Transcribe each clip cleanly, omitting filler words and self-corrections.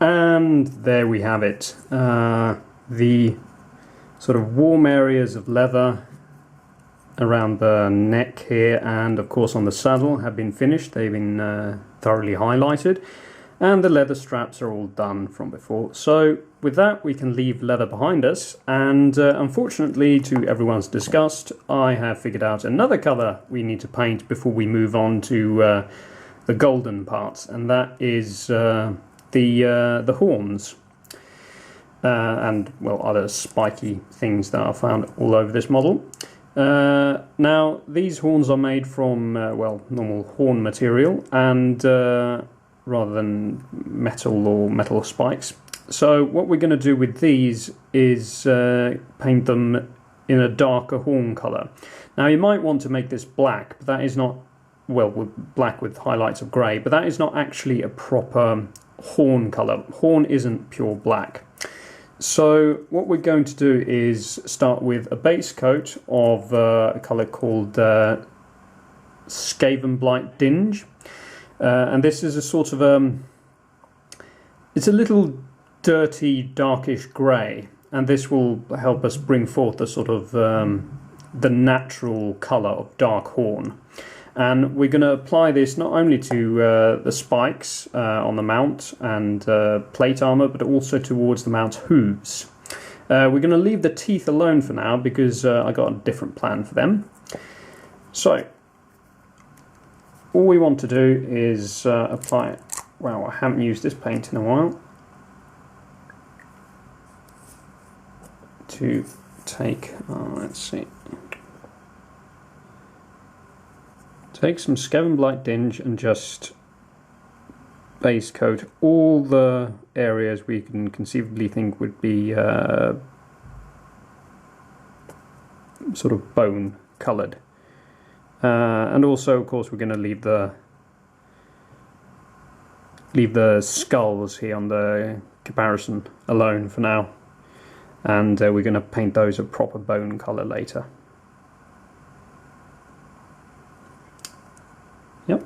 And there we have it. The sort of warm areas of leather around the neck here and of course on the saddle have been finished. They've been thoroughly highlighted, and the leather straps are all done from before. So with that we can leave leather behind us, and unfortunately, to everyone's disgust, I have figured out another colour we need to paint before we move on to the golden parts, and that is the horns and well, other spiky things that are found all over this model. Now these horns are made from well, normal horn material, and rather than metal or metal spikes. So what we're going to do with these is paint them in a darker horn colour. Now you might want to make this black, but that is not, well, with black with highlights of grey, but that is not actually a proper horn colour. Horn isn't pure black. So what we're going to do is start with a base coat of a colour called Skavenblight Dinge, and this is a sort of it's a little dirty darkish grey, and this will help us bring forth the sort of the natural colour of dark horn. And we're going to apply this not only to the spikes on the mount and plate armour, but also towards the mount's hooves. We're going to leave the teeth alone for now because I got a different plan for them. So all we want to do is apply it. Wow, I haven't used this paint in a while. To take, let's see. Take some Skavenblight Dinge and just base coat all the areas we can conceivably think would be sort of bone coloured. And also, of course, we're going to leave the skulls here on the caparison alone for now, and we're going to paint those a proper bone colour later. Yep.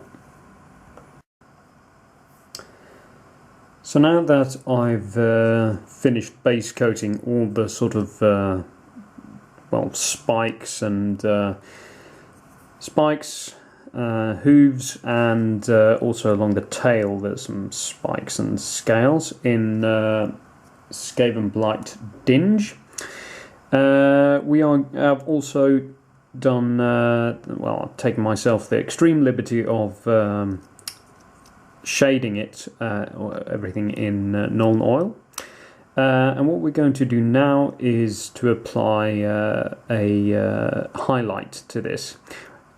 So now that I've finished base coating all the sort of well, spikes and hooves, and also along the tail there's some spikes and scales in Skavenblight Dinge. I've also done, well, I've taken myself the extreme liberty of shading it, everything in Nuln Oil. And what we're going to do now is to apply a highlight to this.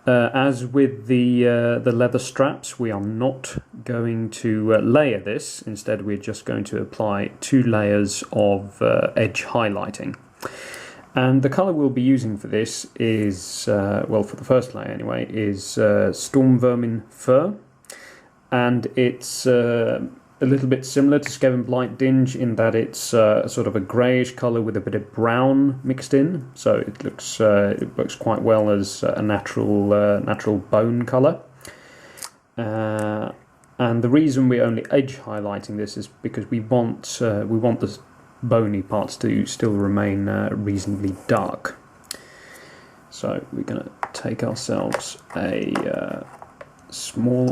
As with the leather straps, we are not going to layer this. Instead, we're just going to apply 2 layers of edge highlighting. And the colour we'll be using for this is, well, for the first layer anyway, is Storm Vermin Fur. And it's a little bit similar to Skavenblight Dinge in that it's sort of a greyish colour with a bit of brown mixed in. So it works quite well as a natural bone colour. And the reason we're only edge highlighting this is because we want the bony parts to still remain reasonably dark. So we're going to take ourselves a small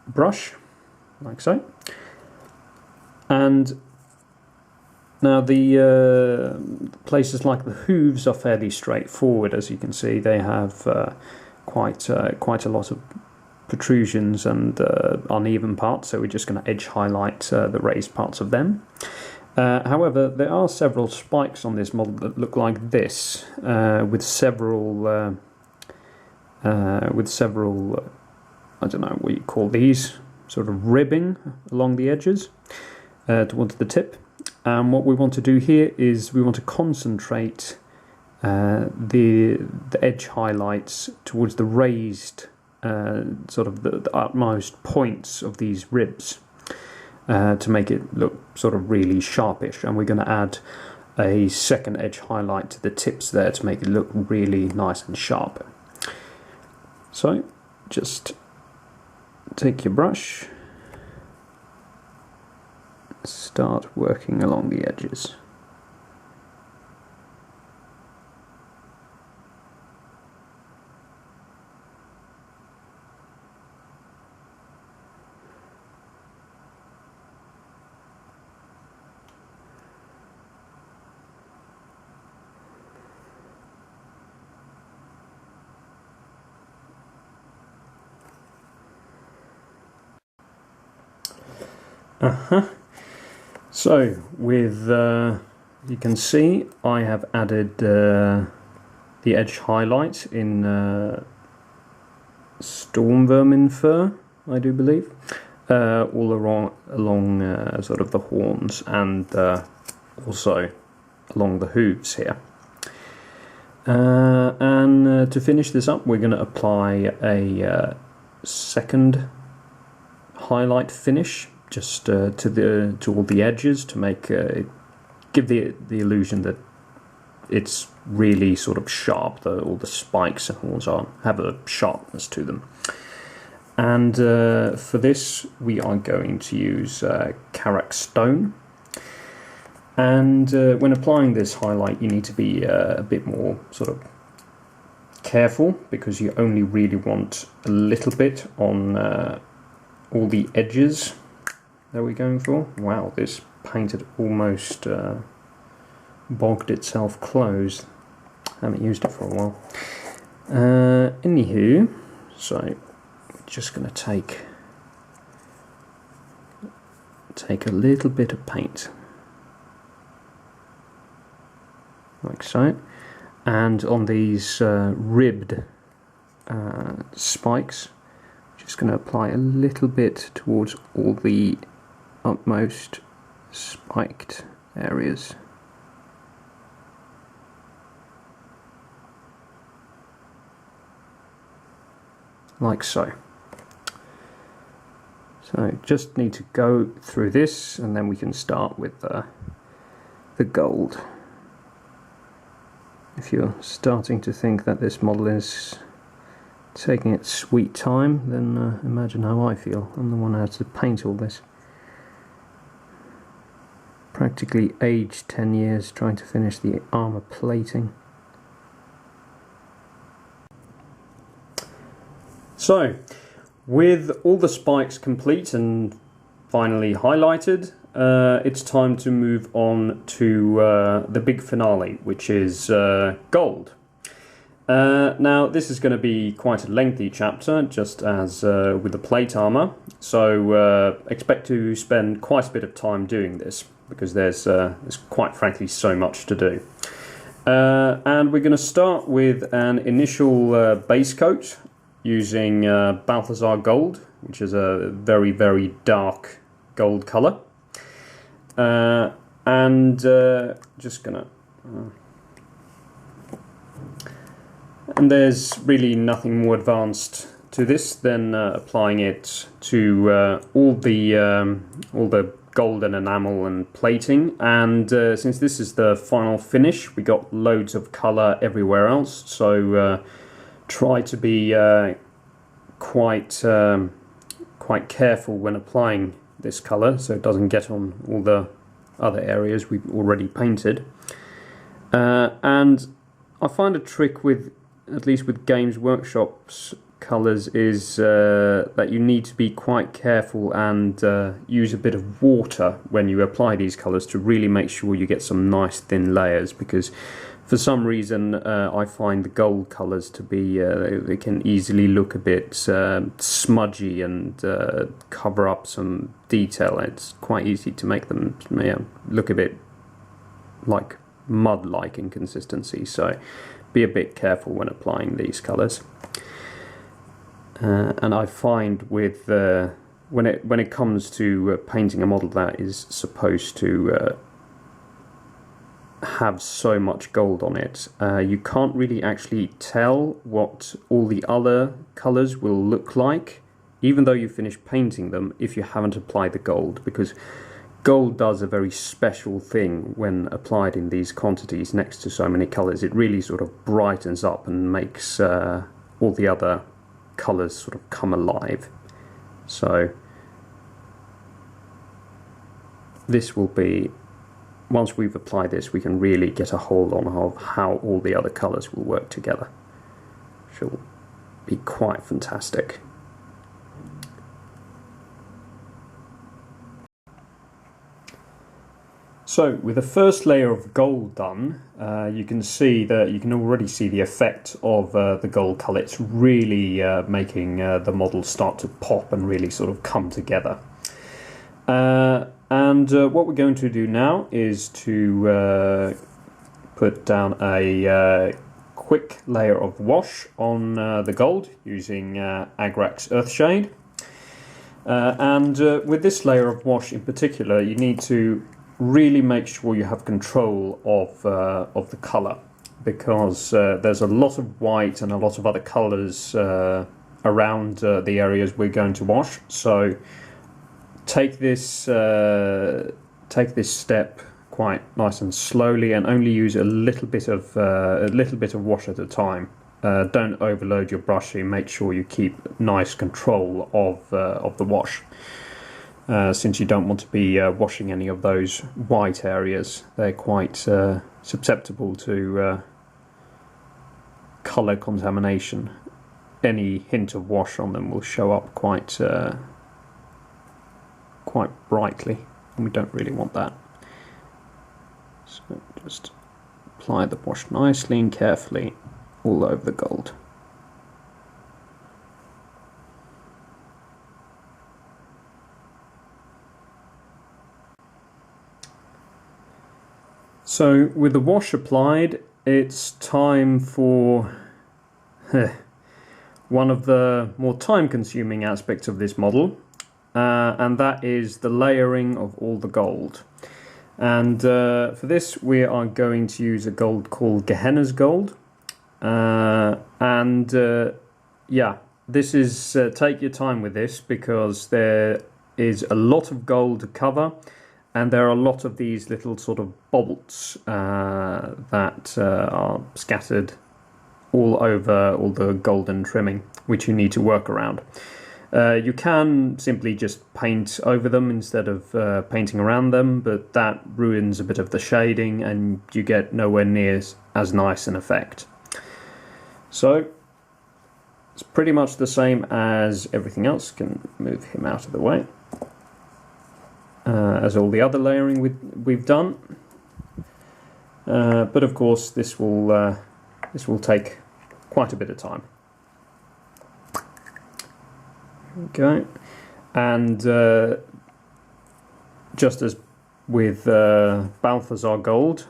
brush, like so. And now the places like the hooves are fairly straightforward. As you can see, they have quite a lot of protrusions and uneven parts, so we're just going to edge highlight the raised parts of them. However, there are several spikes on this model that look like this, with several I don't know what you call these, sort of ribbing along the edges towards the tip. And what we want to do here is we want to concentrate the edge highlights towards the raised sort of the utmost points of these ribs, to make it look sort of really sharpish. And we're going to add a second edge highlight to the tips there to make it look really nice and sharp. So just take your brush start working along the edges. So with you can see I have added the edge highlight in storm vermin fur, I do believe, all along sort of the horns and also along the hooves here. And to finish this up, we're going to apply a second highlight finish just to all the edges to make give the illusion that it's really sort of sharp. All the spikes and horns have a sharpness to them. And for this, we are going to use Karak stone. And when applying this highlight, you need to be a bit more sort of careful, because you only really want a little bit on all the edges that we're going for. Wow, this paint had almost bogged itself closed. I haven't used it for a while. Anywho, so we're just going to take a little bit of paint, like so, and on these ribbed spikes, just going to apply a little bit towards all the utmost spiked areas. Like so. So just need to go through this, and then we can start with the gold. If you're starting to think that this model is taking its sweet time, then imagine how I feel. I'm the one who has to paint all this. Practically aged 10 years trying to finish the armour plating. So, with all the spikes complete and finally highlighted, it's time to move on to the big finale, which is gold. Now, this is going to be quite a lengthy chapter, just as with the plate armour, so expect to spend quite a bit of time doing this, because there's quite frankly so much to do. And we're going to start with an initial base coat using Balthazar Gold, which is a very, very dark gold colour. And just gonna... and there's really nothing more advanced to this than applying it to all the golden enamel and plating. And since this is the final finish, we got loads of colour everywhere else, so try to be quite careful when applying this colour, so it doesn't get on all the other areas we've already painted. And I find a trick with, at least with Games Workshop's colours, is that you need to be quite careful and use a bit of water when you apply these colours to really make sure you get some nice thin layers, because for some reason I find the gold colours to be, they can easily look a bit smudgy and cover up some detail. It's quite easy to make them look a bit like mud-like in consistency, so be a bit careful when applying these colours. And I find with when it comes to painting a model that is supposed to have so much gold on it, you can't really actually tell what all the other colours will look like, even though you finish painting them, if you haven't applied the gold, because gold does a very special thing when applied in these quantities next to so many colours. It really sort of brightens up and makes all the other colours sort of come alive. So this will be, once we've applied this, we can really get a hold on how all the other colours will work together, which will be quite fantastic. So with the first layer of gold done, you can already see the effect of the gold colour. It's really making the model start to pop and really sort of come together. And what we're going to do now is to put down a quick layer of wash on the gold using Agrax Earthshade. And with this layer of wash in particular, you need to really make sure you have control of the colour, because there's a lot of white and a lot of other colours around the areas we're going to wash. So take this step quite nice and slowly, and only use a little bit of wash at a time. Don't overload your brushing. Make sure you keep nice control of the wash. Since you don't want to be washing any of those white areas. They're quite susceptible to colour contamination. Any hint of wash on them will show up quite brightly, and we don't really want that. So just apply the wash nicely and carefully all over the gold. So with the wash applied, it's time for one of the more time-consuming aspects of this model, and that is the layering of all the gold. And for this we are going to use a gold called Gehenna's gold. Yeah, this is take your time with this, because there is a lot of gold to cover. And there are a lot of these little sort of bolts that are scattered all over all the golden trimming, which you need to work around. You can simply just paint over them instead of painting around them, but that ruins a bit of the shading and you get nowhere near as nice an effect. So it's pretty much the same as everything else. Can move him out of the way. As all the other layering we've done, but of course this will take quite a bit of time. Okay, and just as with Balthazar gold,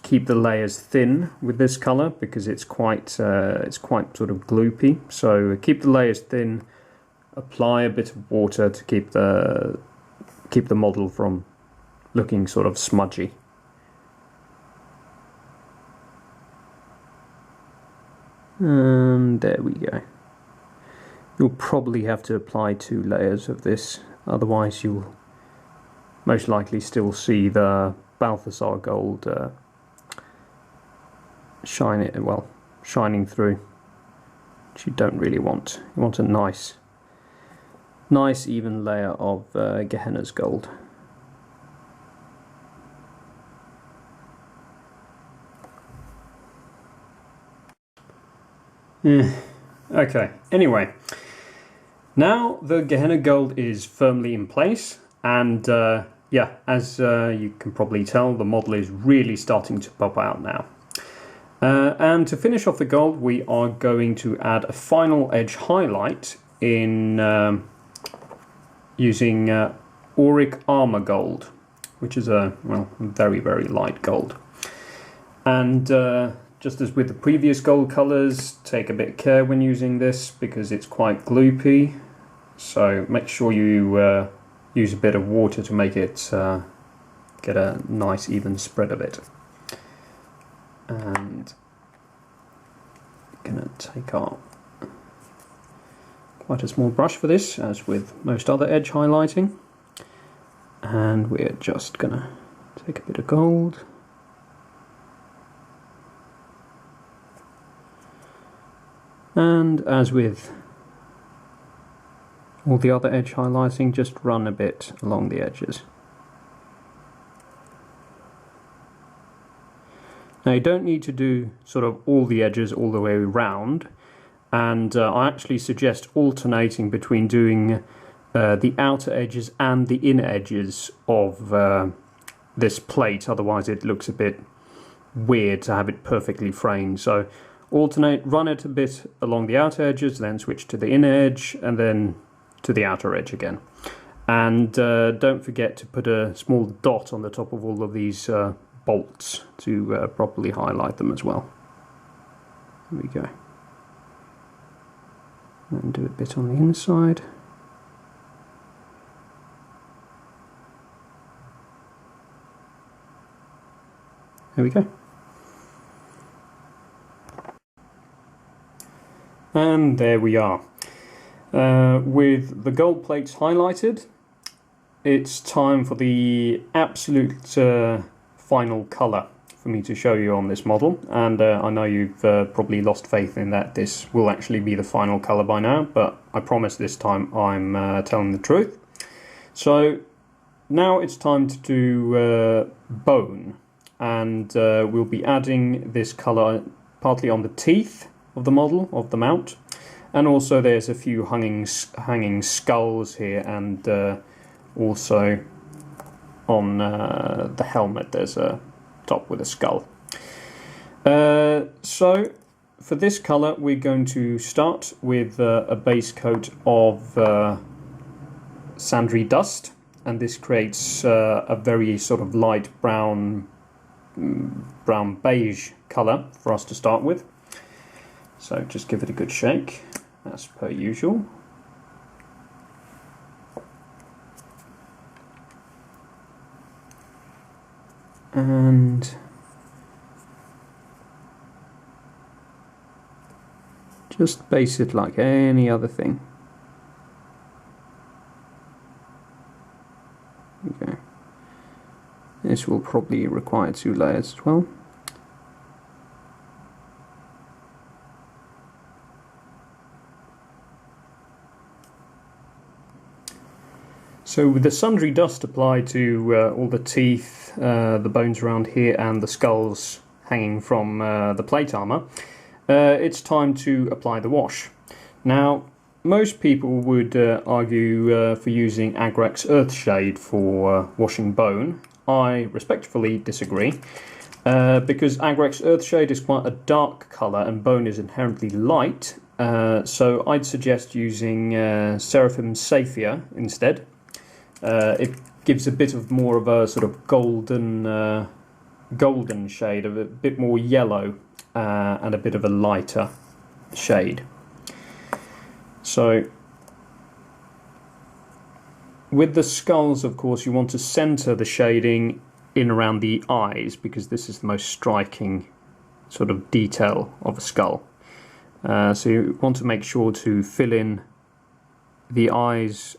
keep the layers thin with this colour, because it's quite sort of gloopy. So keep the layers thin. Apply a bit of water to keep the model from looking sort of smudgy. And there we go. You'll probably have to apply 2 layers of this, otherwise you'll most likely still see the Balthazar gold shining through, which you don't really want. You want a nice even layer of Gehenna's gold. Okay, anyway, now the Gehenna gold is firmly in place, and yeah, as you can probably tell, the model is really starting to pop out now. And to finish off the gold, we are going to add a final edge highlight in using Auric Armor Gold, which is a very, very light gold. And just as with the previous gold colours, take a bit of care when using this, because it's quite gloopy. So make sure you use a bit of water to make it get a nice even spread of it. And I'm going to take our quite a small brush for this, as with most other edge highlighting, and we're just going to take a bit of gold and, as with all the other edge highlighting, just run a bit along the edges. Now you don't need to do sort of all the edges all the way around, and I actually suggest alternating between doing the outer edges and the inner edges of this plate, otherwise it looks a bit weird to have it perfectly framed. So alternate, run it a bit along the outer edges, then switch to the inner edge, and then to the outer edge again. And don't forget to put a small dot on the top of all of these bolts to properly highlight them as well. There we go. And do a bit on the inside. There we go. And there we are. With the gold plates highlighted, it's time for the absolute final colour for me to show you on this model. And I know you've probably lost faith in that this will actually be the final colour by now, but I promise this time I'm telling the truth. So now it's time to do bone. And we'll be adding this colour partly on the teeth of the model, of the mount, and also there's a few hanging skulls here, and also on the helmet there's a top with a skull. So for this colour we're going to start with a base coat of sandry dust, and this creates a very sort of light brown beige colour for us to start with. So just give it a good shake as per usual. And just base it like any other thing. Okay. This will probably require 2 layers as well. So with the sundry dust applied to all the teeth, the bones around here and the skulls hanging from the plate armour, it's time to apply the wash. Now most people would argue for using Agrax Earthshade for washing bone. I respectfully disagree, because Agrax Earthshade is quite a dark colour and bone is inherently light, so I'd suggest using Seraphim Saphir instead. It gives a bit of more of a sort of golden shade, of a bit more yellow, and a bit of a lighter shade. So with the skulls, of course, you want to centre the shading in around the eyes, because this is the most striking sort of detail of a skull. So you want to make sure to fill in the eyes,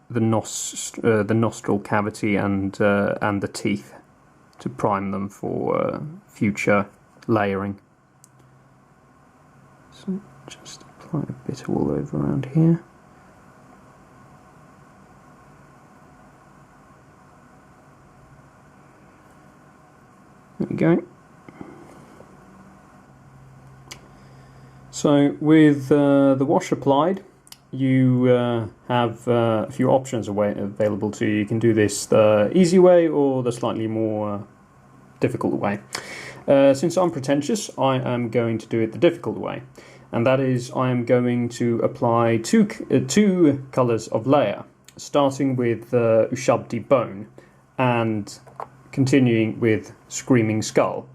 the nostril cavity, and the teeth to prime them for future layering. So just apply a bit all over around here. There we go. So with the wash applied, you have a few options available to you. You can do this the easy way or the slightly more difficult way. Since I'm pretentious, I am going to do it the difficult way, and that is I am going to apply two colours of layer, starting with Ushabti Bone and continuing with Screaming Skull.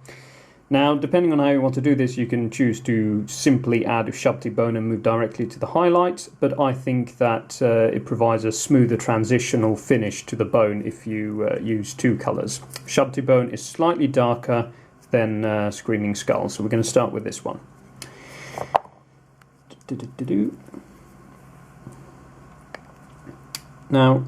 Now, depending on how you want to do this, you can choose to simply add Ushabti Bone and move directly to the highlight, but I think that it provides a smoother transitional finish to the bone if you use 2 colours. Ushabti Bone is slightly darker than Screaming Skull, so we're going to start with this one. Now,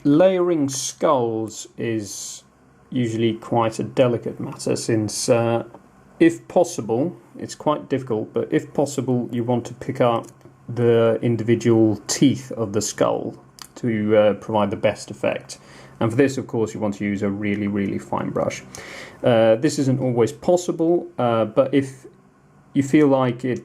layering skulls is usually quite a delicate matter, since if possible, it's quite difficult, but if possible you want to pick up the individual teeth of the skull to provide the best effect. And for this, of course, you want to use a really, really fine brush. This isn't always possible, but if you feel like you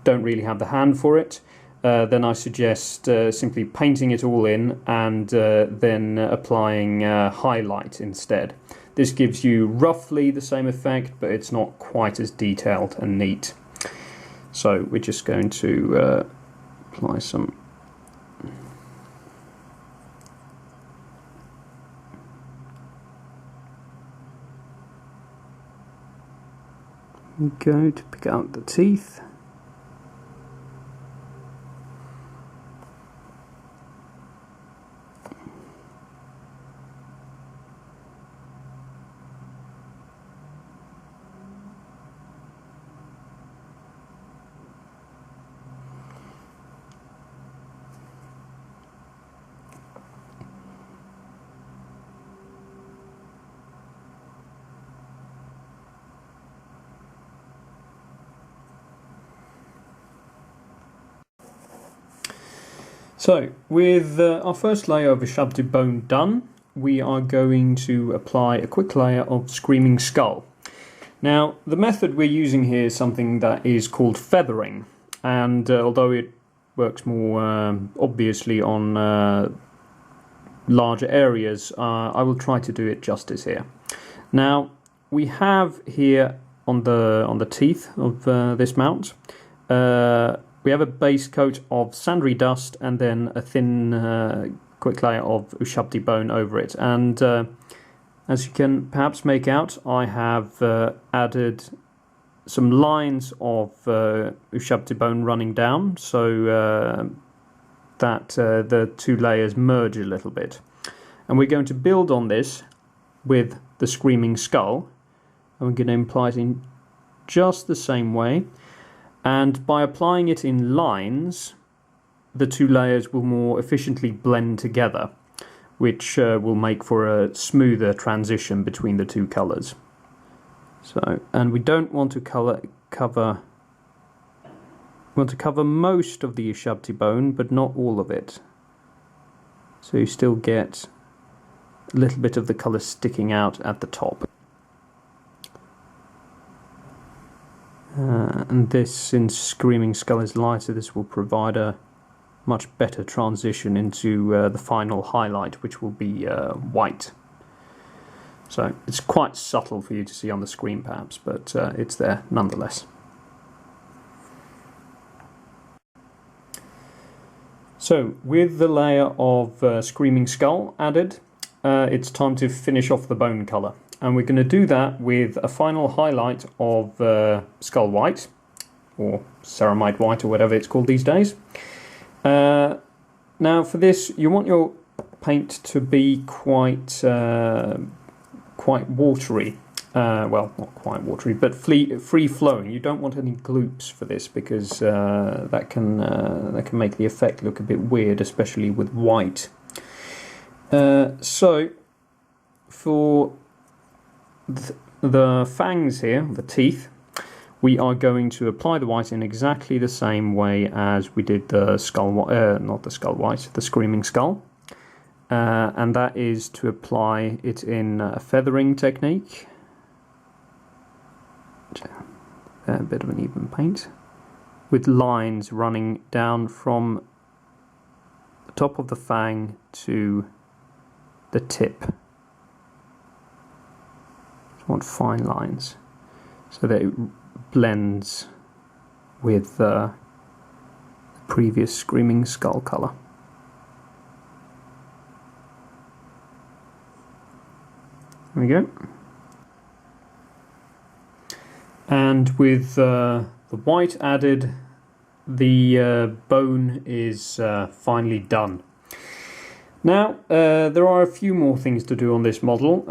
don't really have the hand for it, then I suggest simply painting it all in and then applying highlight instead. This gives you roughly the same effect, but it's not quite as detailed and neat. So we're just going to apply some to pick out the teeth. So, with our first layer of Ushabti bone done, we are going to apply a quick layer of Screaming Skull. Now, the method we're using here is something that is called feathering, and although it works more obviously on larger areas, I will try to do it justice here. Now, we have here on the teeth of this mount, we have a base coat of sandery dust and then a thin quick layer of Ushabti bone over it. And as you can perhaps make out, I have added some lines of Ushabti bone running down so that the two layers merge a little bit. And we're going to build on this with the Screaming Skull. And we're going to apply it in just the same way. And by applying it in lines, the two layers will more efficiently blend together, which will make for a smoother transition between the two colours. So, and we don't want to cover most of the Ushabti bone, but not all of it. So you still get a little bit of the colour sticking out at the top. And this, since Screaming Skull is lighter, this will provide a much better transition into the final highlight, which will be white. So it's quite subtle for you to see on the screen perhaps, but it's there nonetheless. So with the layer of Screaming Skull added, it's time to finish off the bone colour. And we're going to do that with a final highlight of Skull White, or Ceramite White, or whatever it's called these days. Now for this, you want your paint to be quite watery. Well, not quite watery, but free-flowing. You don't want any gloops for this, because that can make the effect look a bit weird, especially with white. So for the fangs here, the teeth, we are going to apply the white in exactly the same way as we did the the Screaming Skull. And that is to apply it in a feathering technique. A bit of an even paint, with lines running down from the top of the fang to the tip. Want fine lines so that it blends with the previous Screaming Skull colour. There we go. And with the white added, the bone is finally done. Now, there are a few more things to do on this model.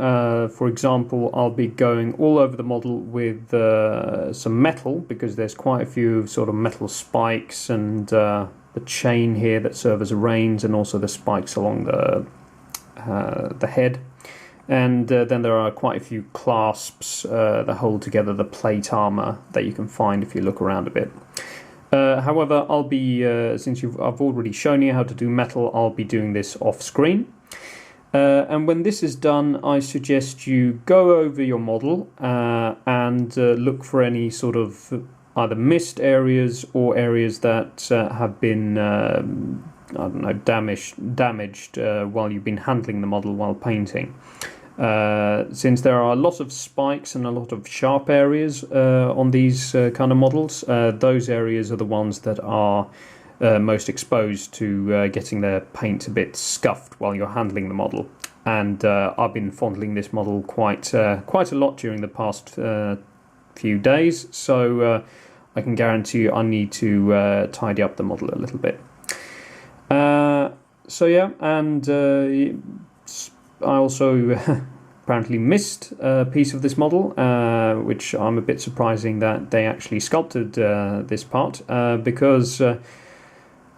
For example, I'll be going all over the model with some metal, because there's quite a few sort of metal spikes and the chain here that serve as reins, and also the spikes along the head. And then there are quite a few clasps that hold together the plate armour that you can find if you look around a bit. However, I'll be, since I've already shown you how to do metal, I'll be doing this off screen. And when this is done, I suggest you go over your model and look for any sort of either missed areas or areas that have been, I don't know, damaged while you've been handling the model while painting. Since there are a lot of spikes and a lot of sharp areas on these kind of models, those areas are the ones that are most exposed to getting their paint a bit scuffed while you're handling the model. And I've been fondling this model quite a lot during the past few days, so I can guarantee you I need to tidy up the model a little bit. So yeah, and I also apparently missed a piece of this model, which I'm a bit surprising that they actually sculpted this part, because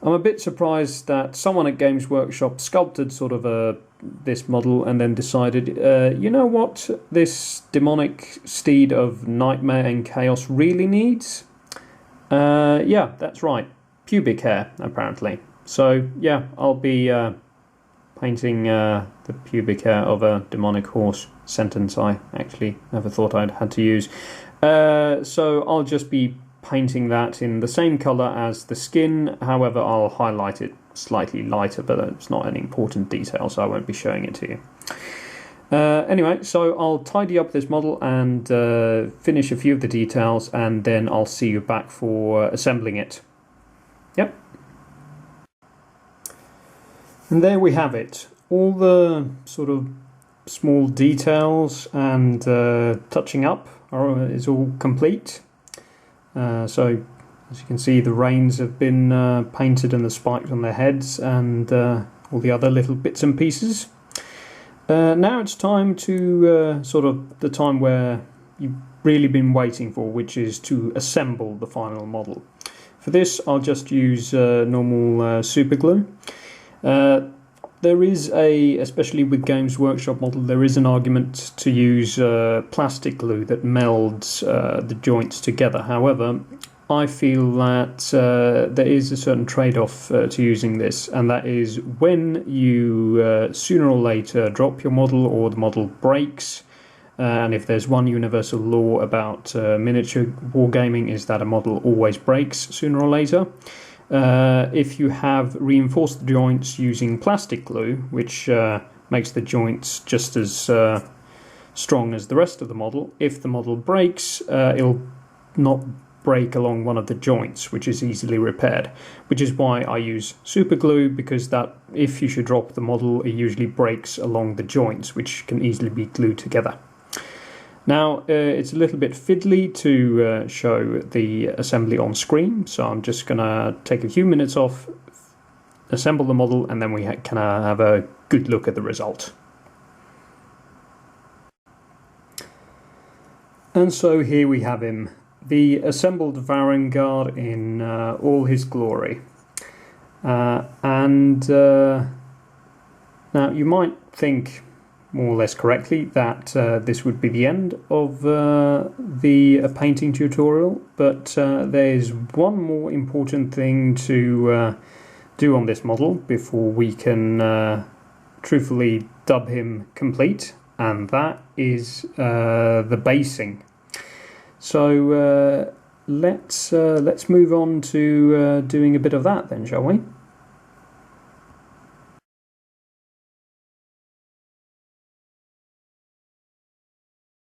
I'm a bit surprised that someone at Games Workshop sculpted sort of this model and then decided, you know what this demonic steed of nightmare and chaos really needs? Yeah, that's right, pubic hair, apparently. So yeah, I'll be painting the pubic hair of a demonic horse, sentence I actually never thought I'd had to use. So I'll just be painting that in the same colour as the skin, however I'll highlight it slightly lighter, but it's not an important detail, so I won't be showing it to you. Anyway, so I'll tidy up this model and finish a few of the details, and then I'll see you back for assembling it. Yep. And there we have it. All the sort of small details and touching up is all complete. So, as you can see, the reins have been painted and the spikes on their heads and all the other little bits and pieces. Now it's time to sort of the time where you've really been waiting for, which is to assemble the final model. For this, I'll just use normal super glue. There is especially with Games Workshop model, there is an argument to use plastic glue that melds the joints together. However, I feel that there is a certain trade-off to using this, and that is when you sooner or later drop your model or the model breaks. And if there's one universal law about miniature wargaming, is that a model always breaks sooner or later. If you have reinforced the joints using plastic glue, which makes the joints just as strong as the rest of the model, if the model breaks, it'll not break along one of the joints, which is easily repaired, which is why I use super glue, because that, if you should drop the model, it usually breaks along the joints, which can easily be glued together. Now, it's a little bit fiddly to show the assembly on screen, so I'm just going to take a few minutes off, assemble the model, and then we can have a good look at the result. And so here we have him, the assembled Varanguard in all his glory. Now you might think, more or less correctly, that this would be the end of the painting tutorial, but there's one more important thing to do on this model before we can truthfully dub him complete, and that is the basing. So let's move on to doing a bit of that then, shall we?